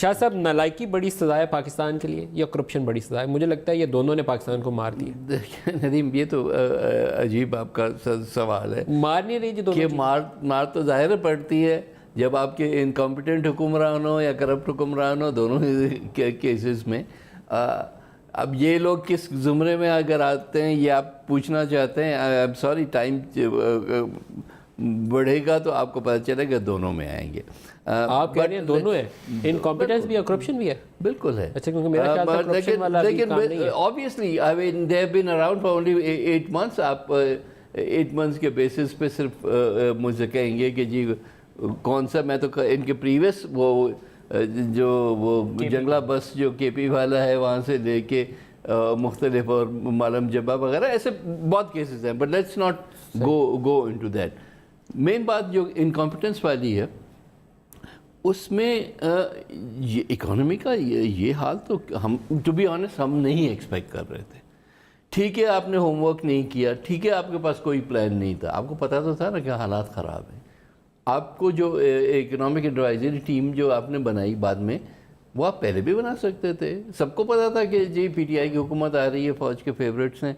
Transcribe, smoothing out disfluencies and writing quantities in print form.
شاہ صاحب نالائکی بڑی سزا ہے پاکستان کے لیے یا کرپشن بڑی سزا ہے؟ مجھے لگتا ہے یہ دونوں نے پاکستان کو مار دیا. دیکھیں ندیم، یہ تو عجیب آپ کا سوال ہے مار نہیں رہی جی دونوں کہ چیزیں؟ مار تو ظاہر پڑتی ہے جب آپ کے انکمپیٹنٹ حکمران ہو یا کرپٹ حکمران ہو، دونوں کیسز میں. اب یہ لوگ کس زمرے میں اگر آتے ہیں یہ آپ پوچھنا چاہتے ہیں، آئی ایم سوری، ٹائم بڑھے گا تو آپ کو پتہ چلے گا دونوں میں آئیں گے. آپ کہہ رہے ہیں دونوں ہیں، انکمپیٹنس بھی ہے کرپشن بھی ہے؟ بالکل ہے. اچھا، کیونکہ میرا خیال تھا کرپشن والا بھی کام نہیں ہے. obviously I mean they have been around for only 8 months. آپ 8 months کے بیسس پہ صرف مجھ سے کہیں گے کہ جی کون سا، میں تو ان کے پریویس وہ جو وہ جنگلہ بس جو کے پی والا ہے وہاں سے لے کے مختلف اور معلم جبہ وغیرہ ایسے بہت کیسز ہیں، but let's not go into that. Main بات جو انکمپیٹنس والی ہے اس میں یہ اکانومی کا یہ حال تو ہم ٹو بی آنیسٹ ہم نہیں ایکسپیکٹ کر رہے تھے. ٹھیک ہے آپ نے ہوم ورک نہیں کیا، ٹھیک ہے آپ کے پاس کوئی پلان نہیں تھا، آپ کو پتہ تو تھا نا کہ حالات خراب ہیں. آپ کو جو اکنامک ایڈوائزری ٹیم جو آپ نے بنائی بعد میں، وہ آپ پہلے بھی بنا سکتے تھے. سب کو پتہ تھا کہ جی پی ٹی آئی کی حکومت آ رہی ہے، فوج کے فیورٹس ہیں،